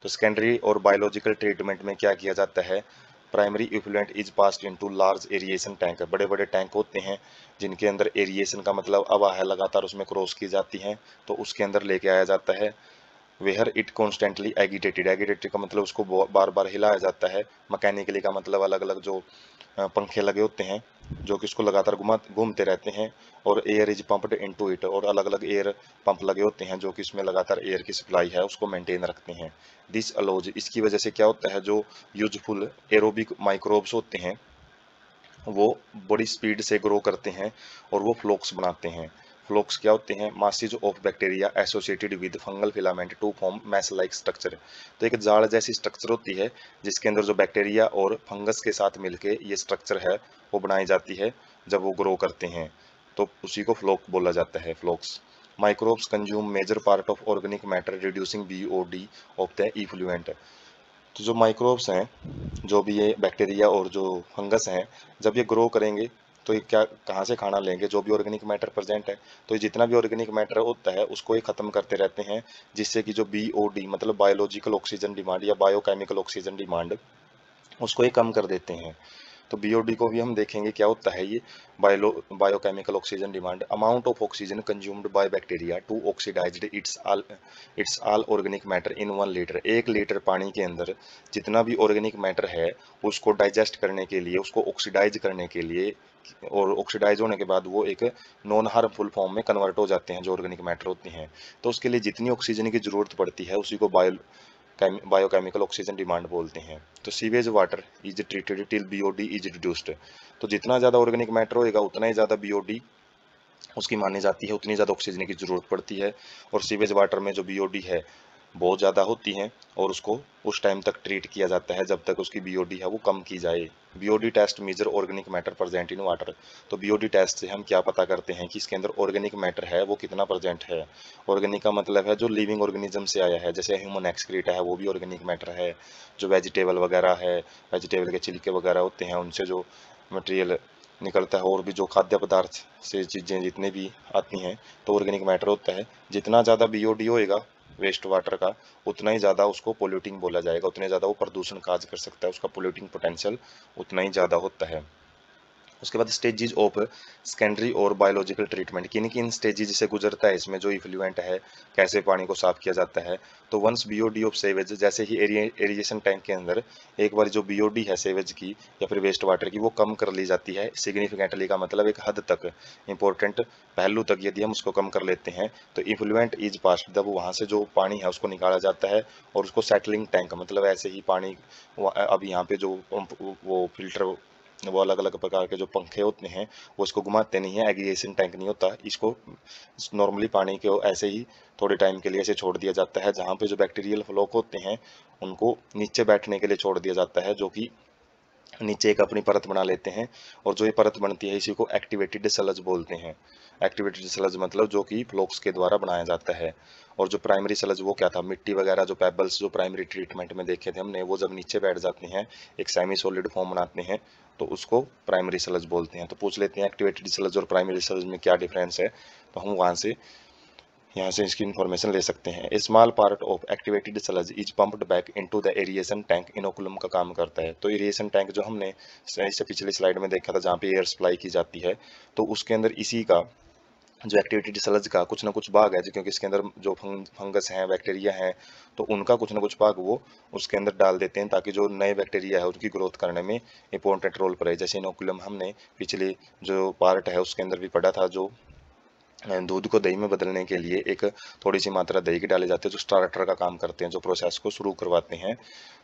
तो सेकेंडरी और biological treatment में क्या किया जाता है, primary effluent is passed into large aeration tank. बड़े बड़े टैंक होते हैं जिनके अंदर एरिएशन का मतलब हवा है लगातार उसमें क्रॉस की जाती है, तो उसके अंदर लेके आया जाता है। वेयर इट कॉन्स्टेंटली एगिटेटेड, एगिटेटेड का मतलब उसको बार बार हिलाया जाता है। मैकेनिकली का मतलब अलग अलग जो पंखे लगे होते हैं जो कि उसको लगातार घूमते रहते हैं, और air is pumped into it, और अलग अलग एयर पंप लगे होते हैं जो कि इसमें लगातार एयर की सप्लाई है उसको मेंटेन रखते हैं। दिस अलोज, इसकी वजह से क्या होता है, जो यूजफुल एरोबिक माइक्रोब्स होते हैं वो बड़ी स्पीड से ग्रो करते हैं और वो फ्लोक्स बनाते हैं। फ्लोक्स क्या होते हैं, masses of bacteria associated with fungal filament to form mass like structure. तो एक जाड़ जैसी स्ट्रक्चर होती है जिसके अंदर जो बैक्टीरिया और फंगस के साथ मिलके ये स्ट्रक्चर है वो बनाई जाती है जब वो ग्रो करते हैं, तो उसी को फ्लोक बोला जाता है, flocs. Microbes consume major part of organic matter reducing BOD of the effluent. तो जो माइक्रोब्स हैं, जो भी ये बैक्टीरिया और जो फंगस हैं, जब ये ग्रो करेंगे तो ये क्या कहाँ से खाना लेंगे, जो भी ऑर्गेनिक मैटर प्रेजेंट है, तो ये जितना भी ऑर्गेनिक मैटर होता है उसको ये खत्म करते रहते हैं, जिससे कि जो बीओडी मतलब बायोलॉजिकल ऑक्सीजन डिमांड या बायोकेमिकल ऑक्सीजन डिमांड उसको ये कम कर देते हैं। तो बीओडी को भी हम देखेंगे क्या होता है ये, biochemical oxygen demand, amount of oxygen consumed by bacteria to oxidized its all organic matter in 1 litre. 1 litre पानी के अंदर जितना भी ऑर्गेनिक मैटर है उसको डाइजेस्ट करने के लिए, उसको ऑक्सीडाइज करने के लिए, और ऑक्सीडाइज होने के बाद वो एक नॉन हार्मफुल फॉर्म में कन्वर्ट हो जाते हैं जो ऑर्गेनिक मैटर होते हैं। तो उसके लिए जितनी ऑक्सीजन की जरूरत पड़ती है उसी को बायोकेमिकल ऑक्सीजन डिमांड बोलते हैं। तो sewage water is treated till BOD is reduced. तो जितना ज़्यादा ऑर्गेनिक मैटर होएगा उतना ही ज़्यादा बीओडी उसकी मानी जाती है, उतनी ज़्यादा ऑक्सीजन की जरूरत पड़ती है। और सीवेज वाटर में जो बीओडी है बहुत ज़्यादा होती हैं और उसको उस टाइम तक ट्रीट किया जाता है जब तक उसकी बीओडी है वो कम की जाए। BOD test measure organic matter present in water. तो बीओडी टेस्ट से हम क्या पता करते हैं कि इसके अंदर ऑर्गेनिक मैटर है वो कितना प्रेजेंट है। ऑर्गेनिक का मतलब है जो लिविंग ऑर्गेनिज्म से आया है, जैसे ह्यूमन एक्सक्रीट है वो भी ऑर्गेनिक मैटर है। जो वेजिटेबल वगैरह है, वेजिटेबल के छिलके वगैरह होते हैं उनसे जो मटेरियल निकलता है, और भी जो खाद्य पदार्थ से चीज़ें जितने भी आती हैं तो ऑर्गेनिक मैटर होता है। जितना ज़्यादा बीओडी होएगा वेस्ट वाटर का उतना ही ज़्यादा उसको पोल्यूटिंग बोला जाएगा, उतने ज़्यादा वो प्रदूषण काज कर सकता है, उसका पोल्यूटिंग पोटेंशियल उतना ही ज़्यादा होता है। उसके बाद स्टेजेस ऑफ सेकेंडरी और बायोलॉजिकल ट्रीटमेंट, किन किन स्टेजेस से गुजरता है इसमें जो इफ्लुएंट है, कैसे पानी को साफ किया जाता है। तो वंस बीओडी ऑफ सेवेज, जैसे ही एरिएशन टैंक के अंदर एक बार जो बीओडी है सेवेज की या फिर वेस्ट वाटर की वो कम कर ली जाती है सिग्निफिकेंटली, का मतलब एक हद तक, इंपॉर्टेंट पहलू तक यदि हम उसको कम कर लेते हैं तो इफ्लुएंट इज पास, जब वहाँ से जो पानी है उसको निकाला जाता है और उसको सेटलिंग टैंक, मतलब ऐसे ही पानी अब यहाँ पे जो पंप वो फिल्टर वो अलग अलग प्रकार के जो पंखे होते हैं वो इसको घुमाते नहीं है, एग्रीगेशन टैंक नहीं होता, इसको नॉर्मली पानी को ऐसे ही थोड़े टाइम के लिए ऐसे छोड़ दिया जाता है, जहाँ पे जो बैक्टीरियल फ्लोक होते हैं उनको नीचे बैठने के लिए छोड़ दिया जाता है, जो कि नीचे एक अपनी परत बना लेते हैं। और जो ये परत बनती है इसी को एक्टिवेटेड सलज बोलते हैं। एक्टिवेटेड सलज मतलब जो कि फ्लोक्स के द्वारा बनाया जाता है। और जो प्राइमरी सलज वो क्या था, मिट्टी वगैरह जो पेबल्स जो प्राइमरी ट्रीटमेंट में देखे थे हमने, वो जब नीचे बैठ जाते हैं एक सेमी सॉलिड फॉर्म बनाते हैं तो उसको प्राइमरी सलज बोलते हैं। तो पूछ लेते हैं एक्टिवेटेड सलज और प्राइमरी सलज में क्या डिफरेंस है, तो हम वहाँ से यहाँ से इसकी इन्फॉर्मेशन ले सकते हैं। A small part of activated sludge is pumped back into the aeration tank, inoculum का काम करता है। तो एरिएशन टैंक जो हमने इससे पिछले स्लाइड में देखा था जहाँ पे एयर सप्लाई की जाती है, तो उसके अंदर इसी का जो एक्टिवेटेड सलज का कुछ ना कुछ भाग है, क्योंकि इसके अंदर जो फंगस हैं बैक्टीरिया हैं तो उनका कुछ ना कुछ भाग वो उसके अंदर डाल देते हैं ताकि जो नए बैक्टीरिया है उनकी ग्रोथ करने में इंपॉर्टेंट रोल पड़े। जैसे इनोकुलम हमने पिछले जो पार्ट है उसके अंदर भी पढ़ा था, जो दूध को दही में बदलने के लिए एक थोड़ी सी मात्रा दही की डाले जाते हैं जो स्टार्टर का काम करते हैं, जो प्रोसेस को शुरू करवाते हैं,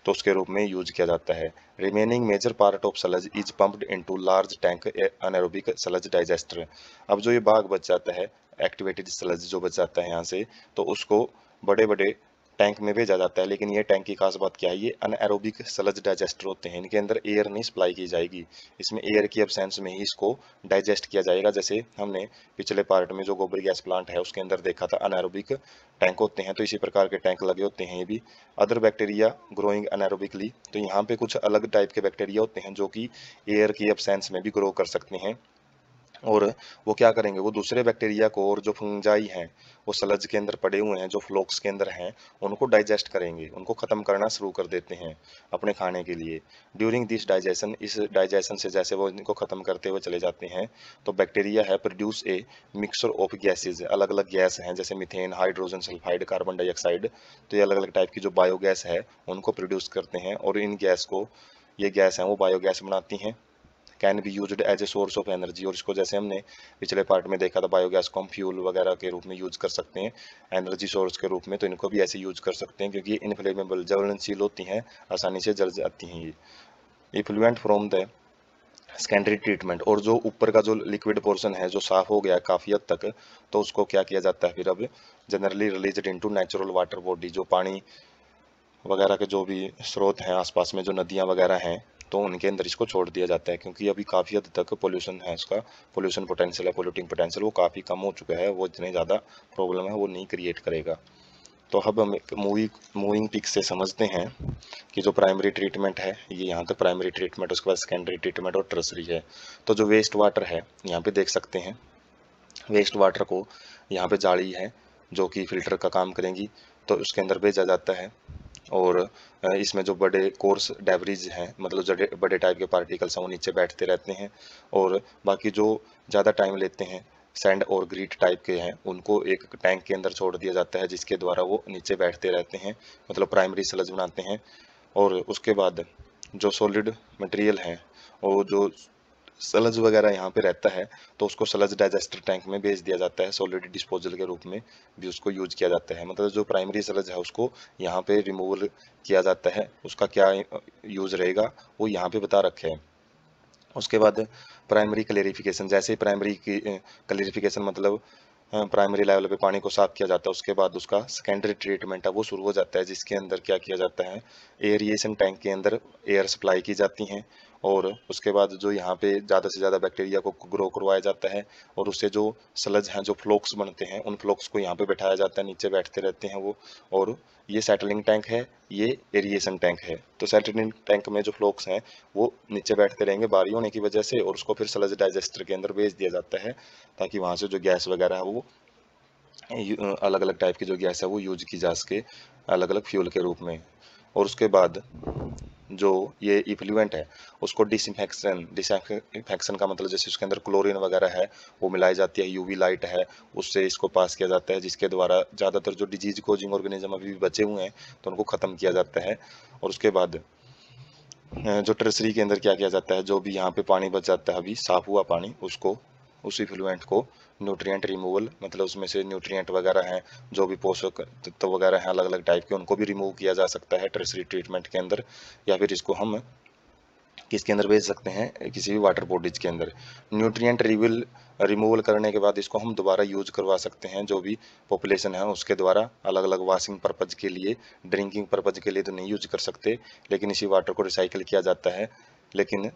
तो उसके रूप में यूज किया जाता है। Remaining major part of sludge is pumped into large tank anaerobic sludge digester. अब जो ये भाग बच जाता है एक्टिवेटेड सलज जो बच जाता है यहाँ से, तो उसको बड़े बड़े टैंक में भेजा जाता है। लेकिन ये टैंक की खास बात क्या है, ये अनएरोबिक सलज डाइजेस्टर होते हैं, इनके अंदर एयर नहीं सप्लाई की जाएगी, इसमें एयर की एब्सेंस में ही इसको डाइजेस्ट किया जाएगा। जैसे हमने पिछले पार्ट में जो गोबर गैस प्लांट है उसके अंदर देखा था अनएरोबिक टैंक होते हैं, तो इसी प्रकार के टैंक लगे होते हैं ये भी। अदर बैक्टीरिया ग्रोइंग अनएरोबिकली, तो यहाँ पे कुछ अलग टाइप के बैक्टीरिया होते हैं जो कि एयर की एब्सेंस में भी ग्रो कर सकते हैं और वो क्या करेंगे, वो दूसरे बैक्टीरिया को और जो फंजाई हैं वो सलज के अंदर पड़े हुए हैं, जो फ्लोक्स के अंदर हैं, उनको डाइजेस्ट करेंगे, उनको ख़त्म करना शुरू कर देते हैं अपने खाने के लिए। ड्यूरिंग दिस डाइजेशन, इस डाइजेशन से जैसे वो इनको ख़त्म करते हुए चले जाते हैं, तो बैक्टीरिया है produce a mixture of gases, अलग अलग गैस हैं जैसे methane, hydrogen sulphide, carbon dioxide. तो ये अलग अलग टाइप की जो बायोगैस है उनको प्रोड्यूस करते हैं, और इन गैस को, ये गैस हैं वो बायोगैस बनाती हैं। Can be used as a source of energy, और इसको जैसे हमने पिछले पार्ट में देखा था, बायोगैस को हम फ्यूल वगैरह के रूप में यूज कर सकते हैं, एनर्जी सोर्स के रूप में। तो इनको भी ऐसे यूज कर सकते हैं क्योंकि ये इनफ्लेमेबल, ज्वलनशील होती हैं, आसानी से जल जाती हैं ये। Effluent from the secondary treatment, और जो ऊपर का जो लिक्विड पोर्शन है जो साफ हो गया काफ़ी हद तक, तो उसको क्या किया जाता है फिर अब, generally released into natural water body, जो पानी वगैरह के जो भी स्रोत हैं आसपास में, जो नदियाँ वगैरह हैं, तो उनके अंदर इसको छोड़ दिया जाता है, क्योंकि अभी काफ़ी हद तक पोल्यूशन है, इसका पोल्यूशन पोटेंशियल है, पोल्यूटिंग पोटेंशियल वो काफ़ी कम हो चुका है, वो इतने ज़्यादा प्रॉब्लम है वो नहीं क्रिएट करेगा। तो अब हम एक मूविंग पिक से समझते हैं कि जो प्राइमरी ट्रीटमेंट है, ये यहाँ तक प्राइमरी ट्रीटमेंट, उसके बाद सेकेंडरी ट्रीटमेंट और टर्सरी है। तो जो वेस्ट वाटर है यहाँ पे देख सकते हैं, वेस्ट वाटर को यहाँ पे जाली है जो कि फिल्टर का काम करेंगी, तो उसके अंदर भेजा जाता है। और इसमें जो बड़े कोर्स डेब्रिज हैं, मतलब जो बड़े टाइप के पार्टिकल्स हैं, वो नीचे बैठते रहते हैं, और बाकी जो ज़्यादा टाइम लेते हैं, सैंड और ग्रीट टाइप के हैं, उनको एक टैंक के अंदर छोड़ दिया जाता है, जिसके द्वारा वो नीचे बैठते रहते हैं, मतलब प्राइमरी स्लज बनाते हैं। और उसके बाद जो सॉलिड मटेरियल है, और जो सलज वगैरह यहाँ पे रहता है, तो उसको सलज डाइजेस्टर टैंक में भेज दिया जाता है, सॉलिड डिस्पोजल के रूप में भी उसको यूज किया जाता है। मतलब जो प्राइमरी सलज है उसको यहाँ पे रिमूवल किया जाता है, उसका क्या यूज रहेगा वो यहाँ पे बता रखे हैं। उसके बाद प्राइमरी क्लेरिफिकेशन, जैसे ही प्राइमरी की क्लेरिफिकेशन मतलब प्राइमरी लेवल पे पानी को साफ किया जाता है, उसके बाद उसका सेकेंडरी ट्रीटमेंट है वो शुरू हो जाता है, जिसके अंदर क्या किया जाता है, एयरिएशन टैंक के अंदर एयर सप्लाई की जाती है, और उसके बाद जो यहाँ पे ज़्यादा से ज़्यादा बैक्टीरिया को ग्रो करवाया जाता है, और उससे जो स्लज हैं, जो फ्लोक्स बनते हैं, उन फ्लोक्स को यहाँ पे बैठाया जाता है, नीचे बैठते रहते हैं वो। और ये सेटलिंग टैंक है, ये एरिएशन टैंक है। तो सेटलिंग टैंक में जो फ्लोक्स हैं वो नीचे बैठते रहेंगे बारी होने की वजह से, और उसको फिर स्लज डाइजेस्टर के अंदर भेज दिया जाता है, ताकि वहाँ से जो गैस वगैरह है वो अलग अलग टाइप की जो गैस है वो यूज की जा सके, अलग अलग फ्यूल के रूप में। और उसके बाद जो ये इफ्लुएंट है उसको डिसइंफेक्शन का मतलब, जैसे उसके अंदर क्लोरीन वगैरह है वो मिलाई जाती है, यूवी लाइट है उससे इसको पास किया जाता है, जिसके द्वारा ज़्यादातर जो डिजीज कोजिंग ऑर्गेनिज्म अभी भी बचे हुए हैं तो उनको ख़त्म किया जाता है। और उसके बाद जो टर्सरी के अंदर क्या किया जाता है, जो भी यहाँ पे पानी बच जाता है अभी साफ हुआ पानी, उसको, उस इफ्लुएंट को न्यूट्रिएंट रिमूवल, मतलब उसमें से न्यूट्रिएंट वगैरह हैं, जो भी पोषक तत्व वगैरह हैं अलग अलग टाइप के, उनको भी रिमूव किया जा सकता है टर्सरी ट्रीटमेंट के अंदर, या फिर इसको हम किसके अंदर भेज सकते हैं, किसी भी वाटर बॉडीज के अंदर। न्यूट्रिएंट रिमूवल करने के बाद इसको हम दोबारा यूज करवा सकते हैं, जो भी पॉपुलेशन है उसके द्वारा, अलग अलग वॉशिंग पर्पज के लिए, ड्रिंकिंग पर्पज के लिए तो नहीं यूज कर सकते, लेकिन इसी वाटर को रिसाइकिल किया जाता है। लेकिन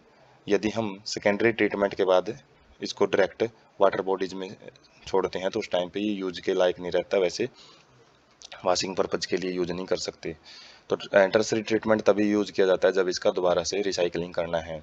यदि हम सेकेंडरी ट्रीटमेंट के बाद इसको डायरेक्ट वाटर बॉडीज में छोड़ते हैं तो उस टाइम पे ये यूज के लायक नहीं रहता, वैसे वॉशिंग पर्पज के लिए यूज नहीं कर सकते। तो टर्सरी ट्रीटमेंट तभी यूज किया जाता है जब इसका दोबारा से रिसाइकलिंग करना है।